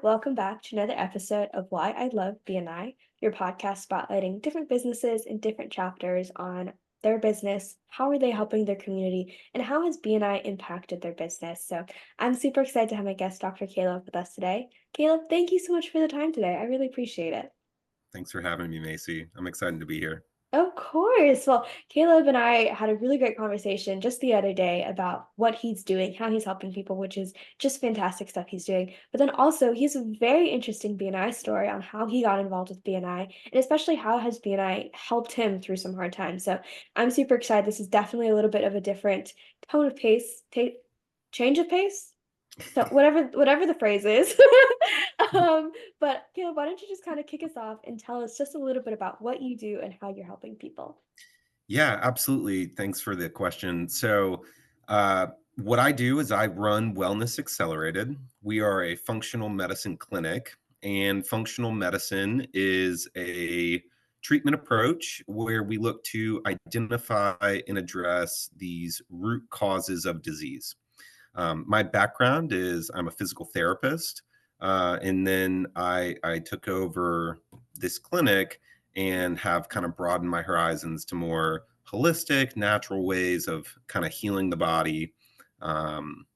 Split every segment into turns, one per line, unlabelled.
welcome back to another episode of Why I Love BNI, your podcast spotlighting different businesses and different chapters on their business, how are they helping their community, and how has BNI impacted their business. So I'm super excited to have my guest, Dr. Caleb, with us today. Caleb, thank you so much for the time today. I really appreciate it.
Thanks for having me, Macy. I'm excited to be here.
Of course. Well, Caleb and I had a really great conversation just the other day about what he's doing, how he's helping people, which is just fantastic stuff he's doing. But then also, he has a very interesting BNI story on how he got involved with BNI, and especially how has BNI helped him through some hard times. So I'm super excited. This is definitely a little bit of a different tone of pace, change of pace. So whatever the phrase is. But Caleb, why don't you just kind of kick us off and tell us just a little bit about what you do and how you're helping people?
Yeah, absolutely. Thanks for the question. What I do is I run Wellness Accelerated. We are a functional medicine clinic, and functional medicine is a treatment approach where we look to identify and address these root causes of disease. My background is I'm a physical therapist, and then I took over this clinic and have kind of broadened my horizons to more holistic, natural ways of kind of healing the body, um,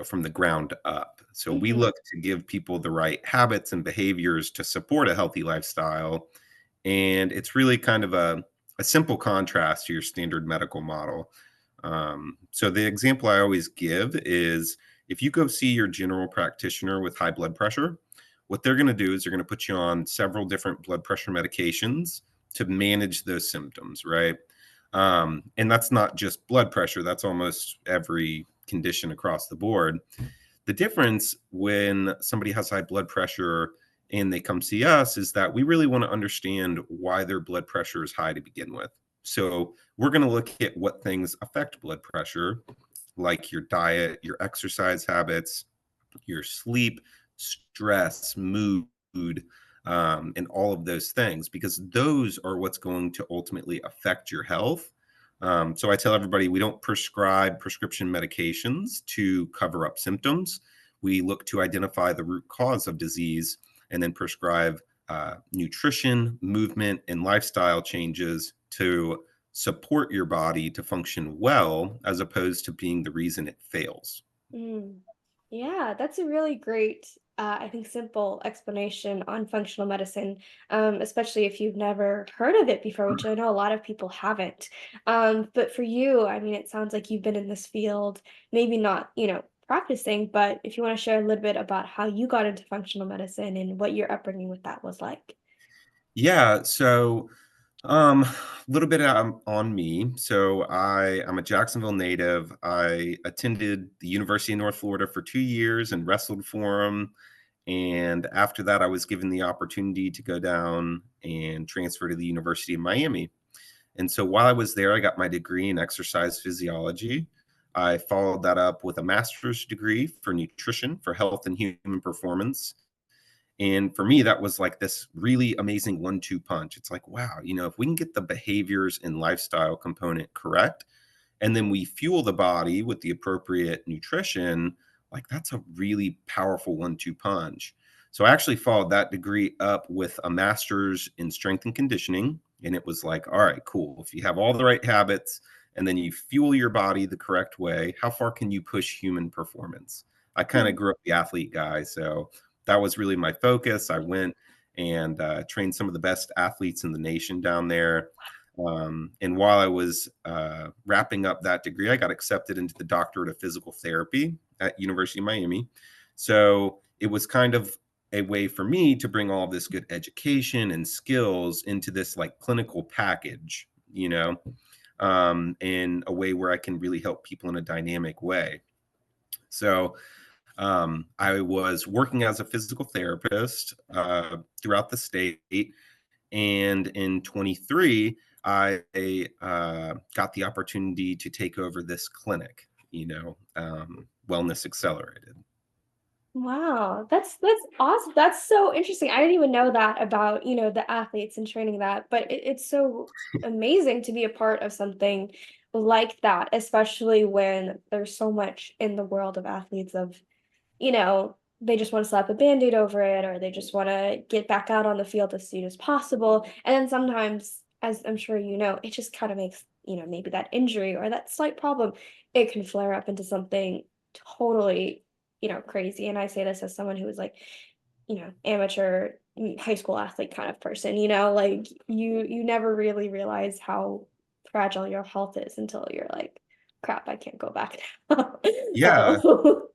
from the ground up. So we
Mhm.
look to give people the right habits and behaviors to support a healthy lifestyle. And it's really kind of a simple contrast to your standard medical model. So the example I always give is if you go see your general practitioner with high blood pressure, what they're going to do is they're going to put you on several different blood pressure medications to manage those symptoms, right? And that's not just blood pressure, that's almost every condition across the board. The difference when somebody has high blood pressure and they come see us is that we really want to understand why their blood pressure is high to begin with. So we're going to look at what things affect blood pressure, like your diet, your exercise habits, your sleep, stress, mood, and all of those things, because those are what's going to ultimately affect your health. So I tell everybody we don't prescribe prescription medications to cover up symptoms. We look to identify the root cause of disease and then prescribe nutrition, movement, and lifestyle changes to support your body to function well, as opposed to being the reason it fails.
Mm. Yeah, that's a really great, I think, simple explanation on functional medicine, especially if you've never heard of it before, which I know a lot of people haven't. But for you, I mean, it sounds like you've been in this field, maybe not, practicing, but if you want to share a little bit about how you got into functional medicine and what your upbringing with that was like.
Yeah, so a little bit on me. I'm a Jacksonville native. I attended the University of North Florida for 2 years and wrestled for them. And after that, I was given the opportunity to go down and transfer to the University of Miami. And so while I was there, I got my degree in exercise physiology. I followed that up with a master's degree for nutrition for health and human performance. And for me, that was like this really amazing 1-2 punch. It's like, wow, if we can get the behaviors and lifestyle component correct, and then we fuel the body with the appropriate nutrition, like that's a really powerful 1-2 punch. So I actually followed that degree up with a master's in strength and conditioning. And it was like, all right, cool. If you have all the right habits and then you fuel your body the correct way, how far can you push human performance? I kind of grew up the athlete guy. So that was really my focus. I went and trained some of the best athletes in the nation down there. And while I was wrapping up that degree, I got accepted into the doctorate of physical therapy at University of Miami. So it was kind of a way for me to bring all of this good education and skills into this like clinical package, in a way where I can really help people in a dynamic way. So I was working as a physical therapist throughout the state. And in 23, I got the opportunity to take over this clinic, Wellness Accelerated.
Wow, that's awesome. That's so interesting. I didn't even know that about, the athletes and training that, but it's so amazing to be a part of something like that, especially when there's so much in the world of athletes of, you know, they just want to slap a band-aid over it, or they just want to get back out on the field as soon as possible. And then sometimes, as I'm sure you know, it just kind of makes, maybe that injury or that slight problem, it can flare up into something totally, crazy. And I say this as someone who was like, amateur high school athlete kind of person, like you never really realize how fragile your health is until you're like, crap, I can't go back now.
Yeah,
Oh.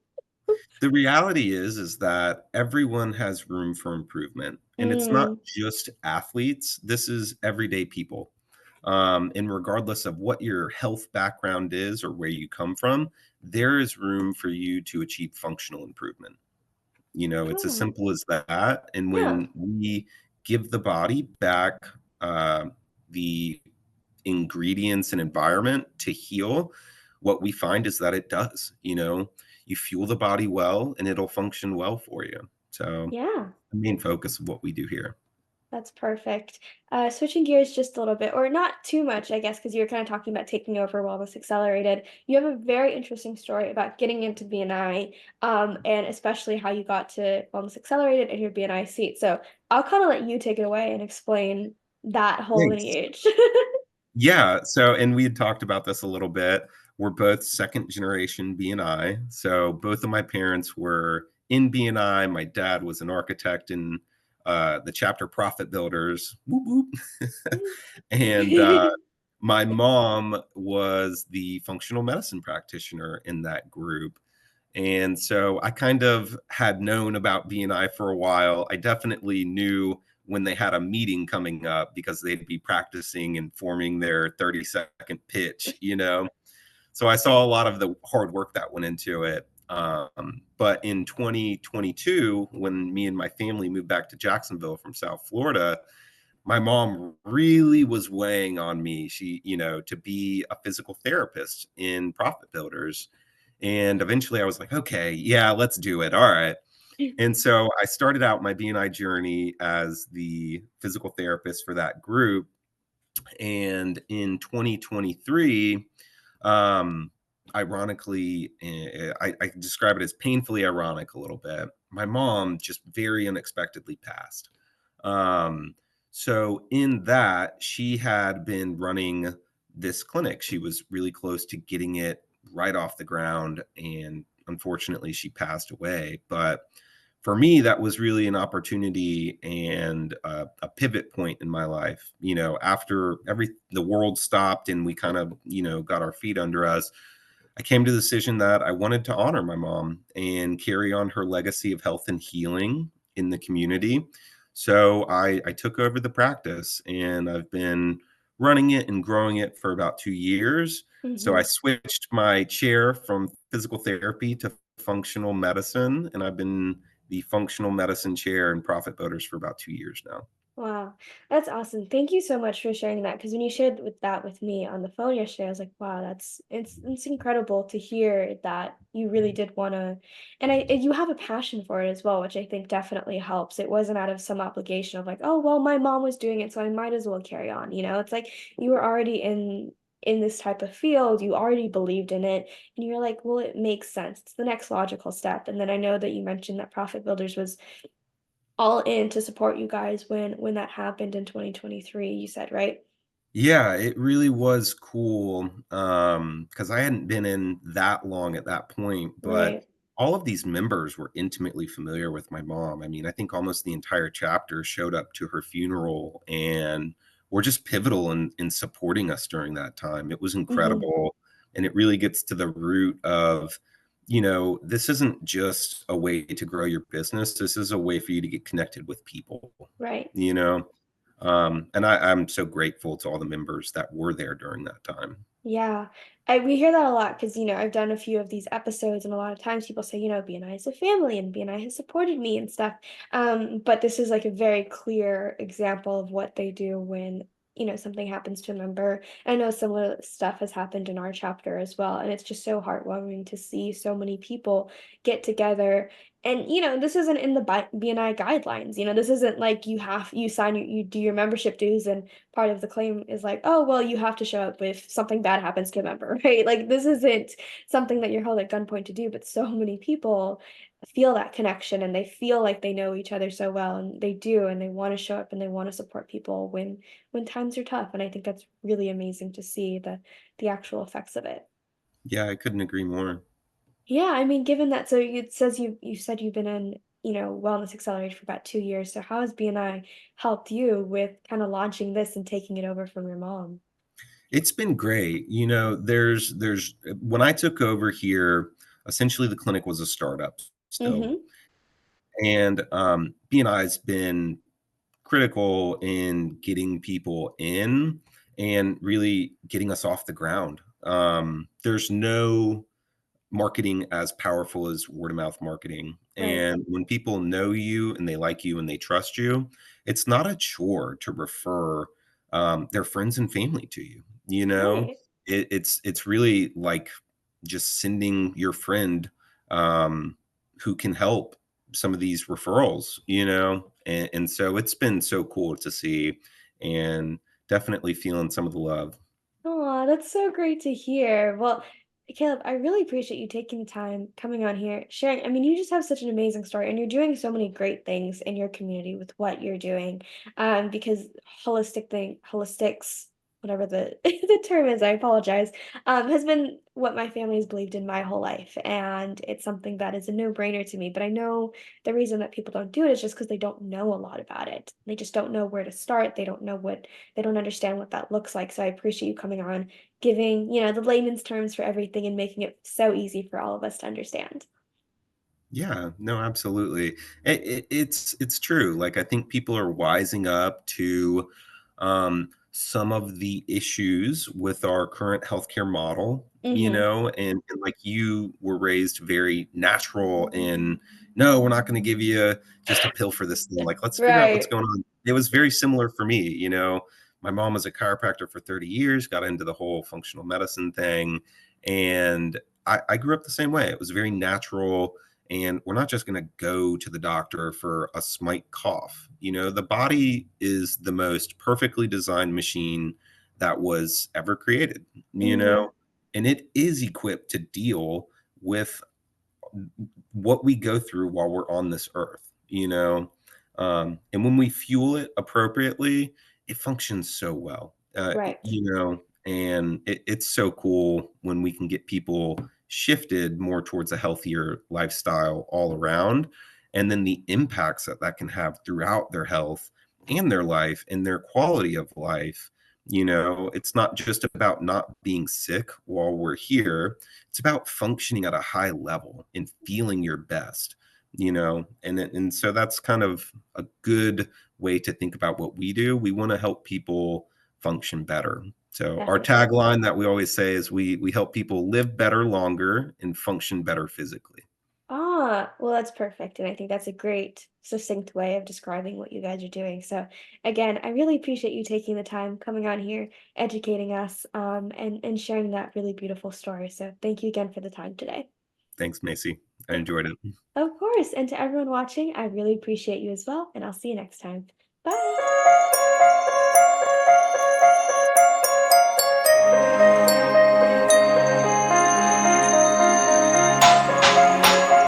the reality is that everyone has room for improvement, and it's not
Mm,
just athletes, this is everyday people. And regardless of what your health background is or where you come from, there is room for you to achieve functional improvement. It's as
oh,
simple as that. And
yeah,
when we give the body back the ingredients and environment to heal, what we find is that it does. You fuel the body well and it'll function well for you. So,
yeah.
the main focus of what we do here.
That's perfect. Switching gears just a little bit, or not too much, I guess, because you're kind of talking about taking over Wellness Accelerated. You have a very interesting story about getting into BNI, and especially how you got to Wellness Accelerated and your BNI seat. So I'll kind of let you take it away and explain that whole
Thanks.
lineage.
Yeah, so and we had talked about this a little bit. We're both second generation BNI. So both of my parents were in BNI. My dad was an architect in the chapter Profit Builders. Whoop, whoop. And my mom was the functional medicine practitioner in that group. And so I kind of had known about BNI for a while. I definitely knew when they had a meeting coming up because they'd be practicing and forming their 30-second pitch. So I saw a lot of the hard work that went into it. But in 2022, when me and my family moved back to Jacksonville from South Florida, my mom really was weighing on me. To be a physical therapist in Profit Builders. And eventually I was like, okay, yeah, let's do it. All right. And so I started out my BNI journey as the physical therapist for that group. And in 2023, um, ironically, I describe it as painfully ironic a little bit. My mom just very unexpectedly passed. Um, so in that, she had been running this clinic. She was really close to getting it right off the ground, and unfortunately, she passed away. But for me, that was really an opportunity and a pivot point in my life. After the world stopped and we kind of got our feet under us, I came to the decision that I wanted to honor my mom and carry on her legacy of health and healing in the community. So I took over the practice and I've been running it and growing it for about 2 years. So I
Mhm.
switched my chair from physical therapy to functional medicine, and I've been the functional medicine chair in Profit Voters for about 2 years now.
Wow, that's awesome. Thank you so much for sharing that. Because when you shared with me on the phone yesterday, I was like, wow, it's incredible to hear that you really did wanna, and you have a passion for it as well, which I think definitely helps. It wasn't out of some obligation of like, "Oh, well, my mom was doing it, so I might as well carry on," you know? It's like you were already in this type of field, you already believed in it, and you're like, "Well, it makes sense. It's the next logical step." And then I know that you mentioned that Profit Builders was all in to support you guys when that happened in 2023, you said, right?
Yeah, it really was cool, because I hadn't been in that long at that point, but
Right.
all of these members were intimately familiar with my mom. I mean, I think almost the entire chapter showed up to her funeral and were just pivotal in supporting us during that time. It was
Mhm.
incredible, and it really gets to the root of, this isn't just a way to grow your business, this is a way for you to get connected with people,
Right.
you know? And I'm so grateful to all the members that were there during that time.
Yeah. We hear that a lot because, I've done a few of these episodes, and a lot of times people say, BNI is a family and BNI has supported me and stuff. But this is like a very clear example of what they do when, something happens to a member. I know similar stuff has happened in our chapter as well. And it's just so heartwarming to see so many people get together And, this isn't in the BNI guidelines. This isn't like you do your membership dues, and part of the claim is like, oh, well, you have to show up if something bad happens to a member, right? Like, this isn't something that you're held at gunpoint to do, but so many people feel that connection and they feel like they know each other so well, and they do, and they want to show up and they want to support people when times are tough. And I think that's really amazing to see the actual effects of it.
Yeah, I couldn't agree more.
Yeah, I mean, given that, so it says you said you've been in, Wellness Accelerator for about 2 years. So how has BNI helped you with kind of launching this and taking it over from your mom?
It's been great. There's when I took over here, essentially the clinic was a startup still.
Mhm.
And BNI has been critical in getting people in and really getting us off the ground. There's no marketing as powerful as word of mouth marketing.
Right.
And when people know you and they like you and they trust you, it's not a chore to refer their friends and family to you. You know,
Right.
it's really like just sending your friend who can help some of these referrals. And so it's been so cool to see, and definitely feeling some of the love.
Oh, that's so great to hear. Well, Caleb, I really appreciate you taking the time coming on here, sharing. I mean, you just have such an amazing story, and you're doing so many great things in your community with what you're doing. Because holistics, whatever the the term is, I apologize, has been what my family has believed in my whole life, and it's something that is a no-brainer to me. But I know the reason that people don't do it is just because they don't know a lot about it. They just don't know where to start. They don't understand what that looks like. So I appreciate you coming on, giving, the layman's terms for everything and making it so easy for all of us to understand.
Yeah, no, absolutely. It's true. Like I think people are wising up to some of the issues with our current healthcare model,
Mhm.
and like you were raised very natural in, no, we're not going to give you just a pill for this thing. Like let's figure out what's
Right.
going on. It was very similar for me. My mom was a chiropractor for 30 years, got into the whole functional medicine thing, and I grew up the same way. It was very natural, and we're not just going to go to the doctor for a slight cough. The body is the most perfectly designed machine that was ever created,
Mhm.
and it is equipped to deal with what we go through while we're on this earth. And when we fuel it appropriately, it functions so well.
Right.
And it's so cool when we can get people shifted more towards a healthier lifestyle all around, and then the impacts that that can have throughout their health and their life and their quality of life. It's not just about not being sick while we're here, it's about functioning at a high level and feeling your best. And so that's kind of a good way to think about what we do. We want to help people function better. So our
Definitely.
tagline that we always say is we help people live better longer and function better physically.
Ah, well, that's perfect. And I think that's a great, succinct way of describing what you guys are doing. So, again, I really appreciate you taking the time, coming on here, educating us, and sharing that really beautiful story. So, thank you again for the time today.
Thanks, Macy. I
Of
enjoyed it.
of course. And to everyone watching, I really appreciate you as well. And I'll see you next time. Bye.